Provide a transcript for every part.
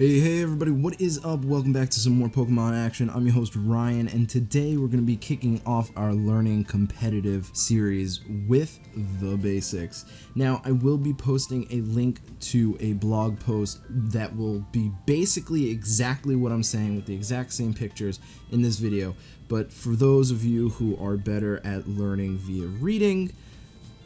Hey everybody, what is up? Welcome back to some more Pokemon action. I'm your host Ryan, and today we're going to be kicking off our learning competitive series with the basics. Now, I will be posting a link to a blog post that will be basically exactly what I'm saying with the exact same pictures in this video, but for those of you who are better at learning via reading,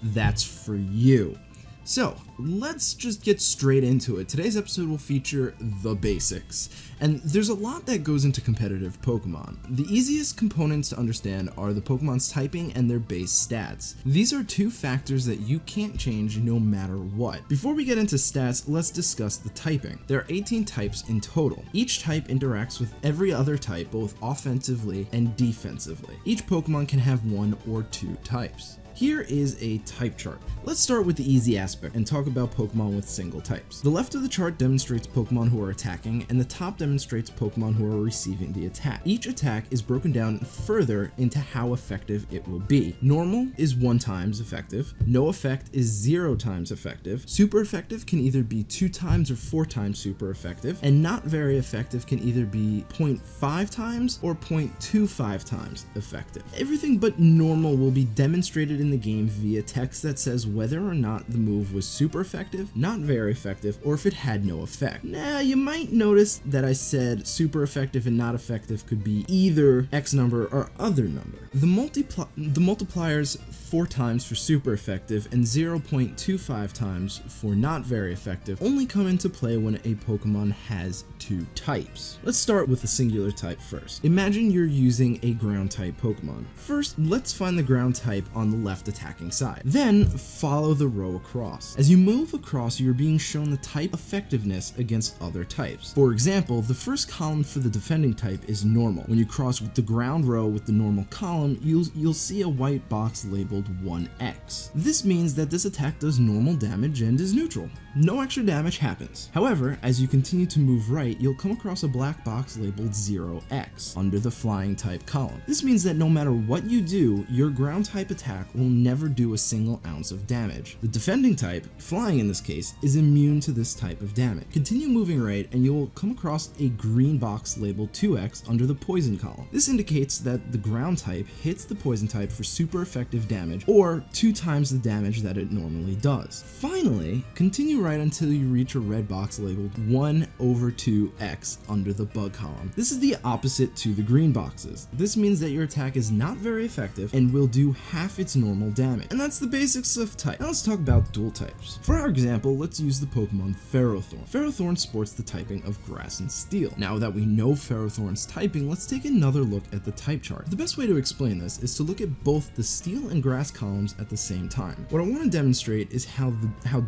that's for you. So, let's just get straight into it. Today's episode will feature the basics, and there's a lot that goes into competitive Pokemon. The easiest components to understand are the Pokemon's typing and their base stats. These are two factors that you can't change no matter what. Before we get into stats, let's discuss the typing. There are 18 types in total. Each type interacts with every other type both offensively and defensively. Each Pokemon can have one or two types. Here is a type chart. Let's start with the easy aspect and talk about Pokemon with single types. The left of the chart demonstrates Pokemon who are attacking, and the top demonstrates Pokemon who are receiving the attack. Each attack is broken down further into how effective it will be. Normal is 1 times effective, no effect is 0 times effective, super effective can either be 2 times or 4 times super effective, and not very effective can either be 0.5 times or 0.25 times effective. Everything but normal will be demonstrated in the game via text that says whether or not the move was super effective, not very effective, or if it had no effect. Now, you might notice that I said super effective and not effective could be either X number or other number. The multipliers 4 times for super effective and 0.25 times for not very effective only come into play when a Pokemon has 2 types. Let's start with the singular type first. Imagine you're using a ground type Pokemon. First, let's find the ground type on the left attacking side. Then follow the row across. As you move across, you're being shown the type effectiveness against other types. For example, the first column for the defending type is normal. When you cross the ground row with the normal column, you'll see a white box labeled 1x. This means that this attack does normal damage and is neutral. No extra damage happens. However, as you continue to move right, you'll come across a black box labeled 0x under the flying type column. This means that no matter what you do, your ground type attack will never do a single ounce of damage. The defending type, flying in this case, is immune to this type of damage. Continue moving right and you'll come across a green box labeled 2x under the poison column. This indicates that the ground type hits the poison type for super effective damage, or 2 times the damage that it normally does. Finally, continue right until you reach a red box labeled 1/2x under the bug column. This is the opposite to the green boxes. This means that your attack is not very effective and will do half its normal damage. And that's the basics of type. Now let's talk about dual types. For our example, let's use the Pokemon Ferrothorn. Ferrothorn sports the typing of grass and steel. Now that we know Ferrothorn's typing, let's take another look at the type chart. The best way to explain this is to look at both the steel and grass columns at the same time. What I want to demonstrate is how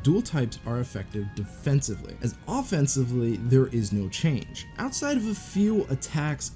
dual types are effective defensively, as offensively there is no change. Outside of a few attacks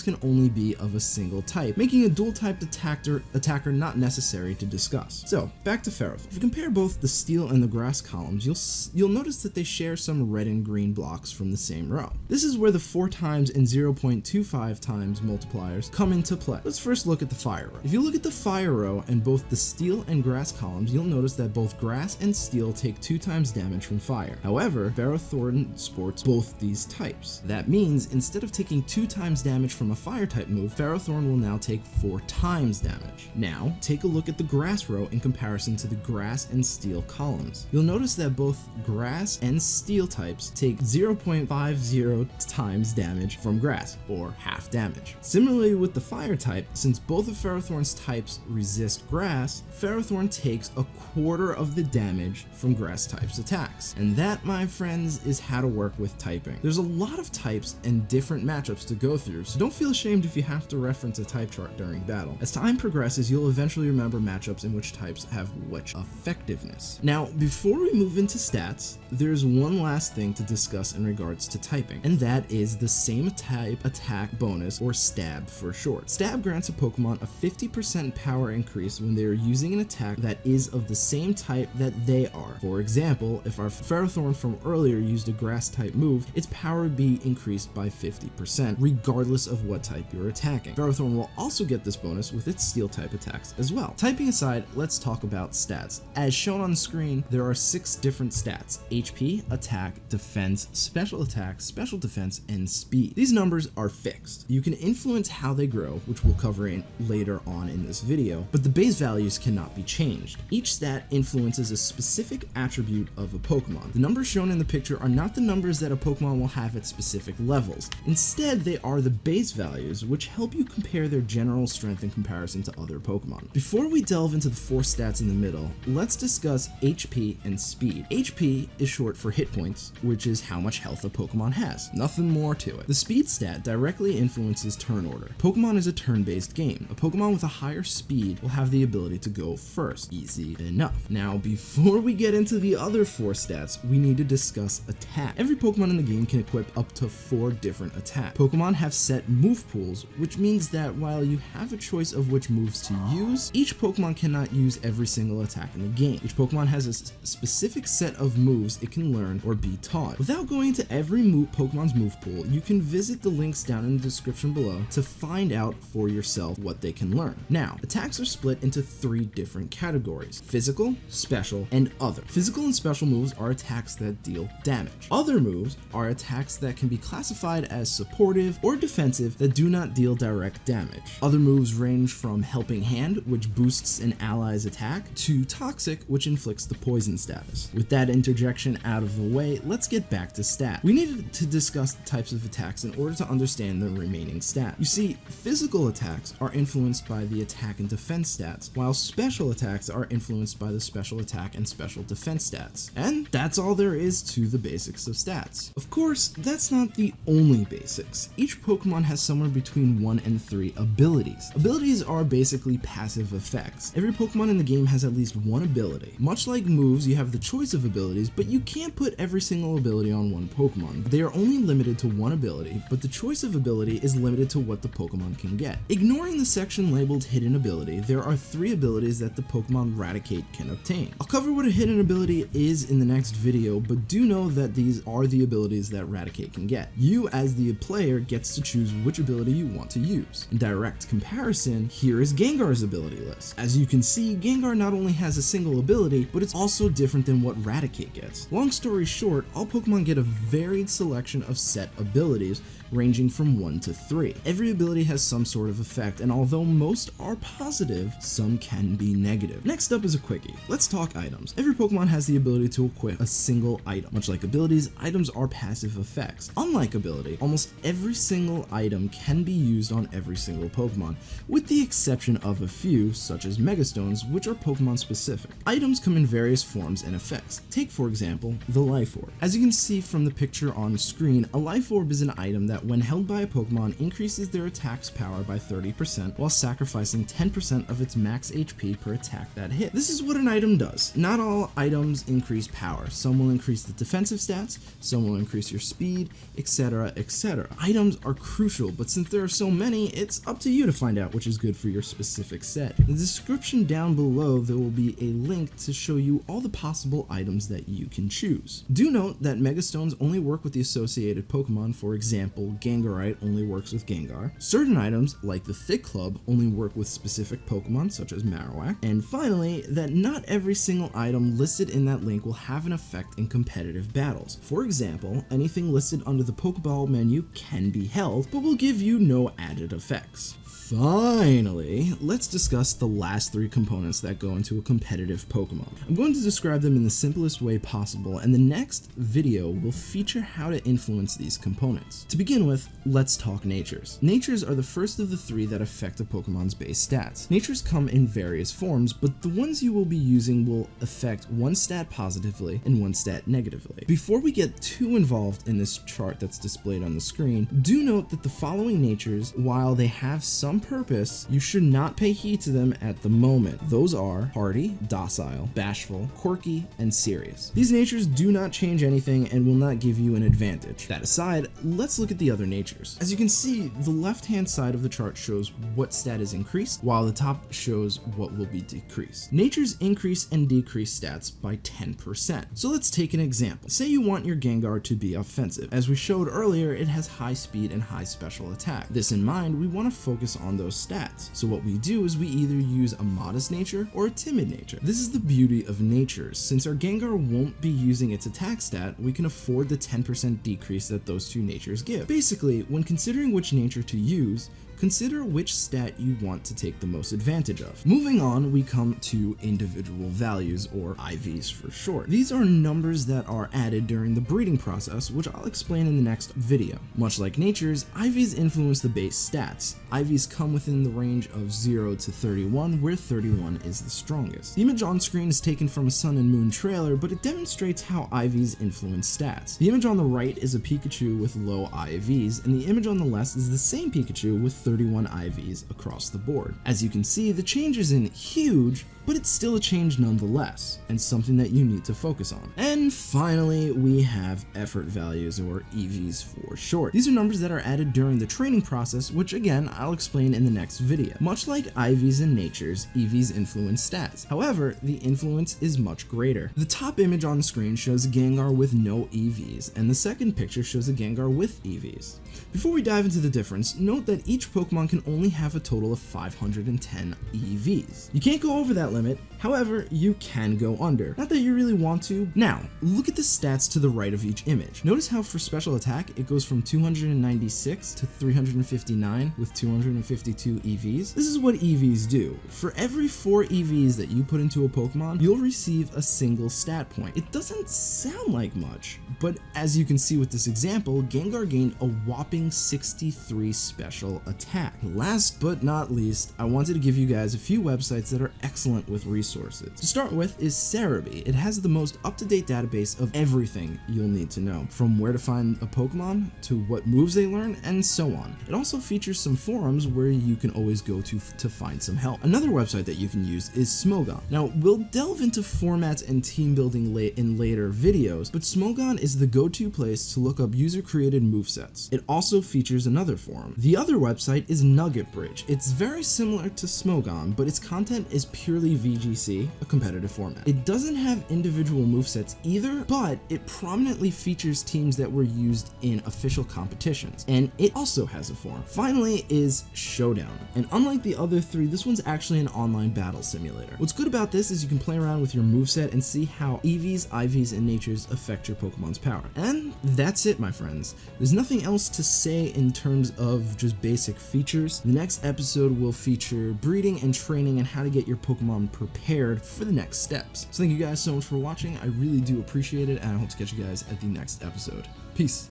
can only be of a single type, making a dual typed attacker not necessary to discuss. So back to Ferrothorn. If you compare both the steel and the grass columns, you'll notice that they share some red and green blocks from the same row. This is where the 4 times and 0.25 times multipliers come into play. Let's first look at the fire row. If you look at the fire row and both the steel and grass columns, you'll notice that both grass and steel take 2 times damage from fire. However, Ferrothorn sports both these types. That means instead of taking 2 times damage from a fire type move, Ferrothorn will now take 4 times damage. Now, take a look at the grass row in comparison to the grass and steel columns. You'll notice that both grass and steel types take 0.50 times damage from grass, or half damage. Similarly with the fire type, since both of Ferrothorn's types resist grass, Ferrothorn takes a quarter of the damage from grass types attacks. And that, my friends, is how to work with typing. There's a lot of types and different matchups to go through, so don't feel ashamed if you have to reference a type chart during battle. As time progresses, you'll eventually remember matchups in which types have which effectiveness. Now, before we move into stats, there's one last thing to discuss in regards to typing, and that is the same type attack bonus, or stab for short. Stab grants a Pokemon a 50% power increase when they are using an attack that is of the same type that they are. For example, if our Ferrothorn from earlier used a grass type move, its power would be increased by 50%, regardless of what type you're attacking. Ferrothorn will also get this bonus with its steel type attacks as well. Typing Sniping aside, let's talk about stats. As shown on the screen, there are 6 different stats: HP, attack, defense, special attack, special defense, and speed. These numbers are fixed. You can influence how they grow, which we'll cover later on in this video, but the base values cannot be changed. Each stat influences a specific attribute of a Pokemon. The numbers shown in the picture are not the numbers that a Pokemon will have at specific levels. Instead, they are the base values, which help you compare their general strength in comparison to other Pokemon. Before we delve into the 4 stats in the middle, let's discuss HP and speed. HP is short for hit points, which is how much health a Pokemon has. Nothing more to it. The speed stat directly influences turn order. Pokemon is a turn-based game. A Pokemon with a higher speed will have the ability to go first. Easy enough. Now, before we get into the other 4 stats, we need to discuss attack. Every Pokemon in the game can equip up to 4 different attacks. Pokemon have set move pools, which means that while you have a choice of which moves to use, each Pokemon cannot use every single attack in the game. Each Pokemon has a specific set of moves it can learn or be taught. Without going into every Pokemon's move pool, you can visit the links down in the description below to find out for yourself what they can learn. Now, attacks are split into 3 different categories: physical, special, and other. Physical and special moves are attacks that deal damage. Other moves are attacks that can be classified as supportive or defensive that do not deal direct damage. Other moves range from Helping Hand, which boosts an ally's attack, to Toxic, which inflicts the poison status. With that interjection out of the way, let's get back to stat. We needed to discuss the types of attacks in order to understand the remaining stat. You see, physical attacks are influenced by the attack and defense stats, while special attacks are influenced by the special attack and special defense stats. And that's all there is to the basics of stats. Of course, that's not the only basics. Each Pokemon has somewhere between 1 and 3 abilities. Abilities are basically passive effects. Every Pokemon in the game has at least one ability. Much like moves, you have the choice of abilities, but you can't put every single ability on one Pokemon. They are only limited to one ability, but the choice of ability is limited to what the Pokemon can get. Ignoring the section labeled hidden ability, there are 3 abilities that the Pokemon Raticate can obtain. I'll cover what a hidden ability is in the next video, but do know that these are the abilities that Raticate can get. You, as the player, gets to choose which ability you want to use. In direct comparison, here is Gengar's ability list. As you can see, Gengar not only has a single ability, but it's also different than what Raticate gets. Long story short, all Pokemon get a varied selection of set abilities, ranging from 1 to 3. Every ability has some sort of effect, and although most are positive, some can be negative. Next up is a quickie. Let's talk items. Every Pokemon has the ability to equip a single item. Much like abilities, items are passive effects. Unlike ability, almost every single item can be used on every single Pokemon, with the exception of a few, such as Megastones, which are Pokemon specific. Items come in various forms and effects. Take, for example, the Life Orb. As you can see from the picture on screen, a Life Orb is an item that, when held by a Pokemon, increases their attack's power by 30% while sacrificing 10% of its max HP per attack that hit. This is what an item does. Not all items increase power. Some will increase the defensive stats, some will increase your speed, etc, etc. Items are crucial, but since there are so many, it's up to you to find out which is good for your specific set. In the description down below, there will be a link to show you all the possible items that you can choose. Do note that Megastones only work with the associated Pokemon. For example, Gengarite only works with Gengar. Certain items, like the Thick Club, only work with specific Pokemon such as Marowak. And finally, that not every single item listed in that link will have an effect in competitive battles. For example, anything listed under the Pokeball menu can be held, but will give you no added effects. Finally, let's discuss the last 3 components that go into a competitive Pokemon. I'm going to describe them in the simplest way possible, and the next video will feature how to influence these components. To begin with, let's talk natures. Natures are the first of the 3 that affect a Pokemon's base stats. Natures come in various forms, but the ones you will be using will affect one stat positively and one stat negatively. Before we get too involved in this chart that's displayed on the screen, do note that the following natures, while they have some purpose, you should not pay heed to them at the moment. Those are hardy, docile, bashful, quirky, and serious. These natures do not change anything and will not give you an advantage. That aside, let's look at the other natures. As you can see, the left-hand side of the chart shows what stat is increased, while the top shows what will be decreased. Natures increase and decrease stats by 10%. So let's take an example. Say you want your Gengar to be offensive. As we showed earlier, it has high speed and high special attack. This in mind, we want to focus on those stats. So what we do is we either use use a modest nature or a timid nature. This is the beauty of natures. Since our Gengar won't be using its attack stat, we can afford the 10% decrease that those two natures give. Basically, when considering which nature to use, consider which stat you want to take the most advantage of. Moving on, we come to individual values, or IVs for short. These are numbers that are added during the breeding process, which I'll explain in the next video. Much like natures, IVs influence the base stats. IVs come within the range of 0 to 31, where 31 is the strongest. The image on screen is taken from a Sun and Moon trailer, but it demonstrates how IVs influence stats. The image on the right is a Pikachu with low IVs, and the image on the left is the same Pikachu with 31 IVs across the board. As you can see, the change isn't huge, but it's still a change nonetheless, and something that you need to focus on. And finally, we have effort values, or EVs for short. These are numbers that are added during the training process, which again, I'll explain in the next video. Much like IVs in natures, EVs influence stats. However, the influence is much greater. The top image on the screen shows a Gengar with no EVs, and the second picture shows a Gengar with EVs. Before we dive into the difference, note that each Pokemon can only have a total of 510 EVs. You can't go over that limit, however, you can go under. Not that you really want to. Now, look at the stats to the right of each image. Notice how for special attack, it goes from 296 to 359 with 252 EVs. This is what EVs do. For every 4 EVs that you put into a Pokemon, you'll receive a single stat point. It doesn't sound like much, but as you can see with this example, Gengar gained a whopping 63 special attack. Last but not least, I wanted to give you guys a few websites that are excellent with resources. To start with is Cerebi. It has the most up-to-date database of everything you'll need to know, from where to find a Pokemon to what moves they learn and so on. It also features some forums where you can always go to find some help. Another website that you can use is Smogon. Now, we'll delve into formats and team building in later videos, but Smogon is the go-to place to look up user-created movesets. It also features another forum. The other website is Nugget Bridge. It's very similar to Smogon, but its content is purely VGC, a competitive format. It doesn't have individual movesets either, but it prominently features teams that were used in official competitions, and it also has a forum. Finally is Showdown, and unlike the other three, this one's actually an online battle simulator. What's good about this is you can play around with your moveset and see how EVs, IVs, and natures affect your Pokemon's power. And that's it, my friends. There's nothing else to say in terms of just basic features. The next episode will feature breeding and training and how to get your Pokemon prepared for the next steps. So thank you guys so much for watching. I really do appreciate it, and I hope to catch you guys at the next episode. Peace.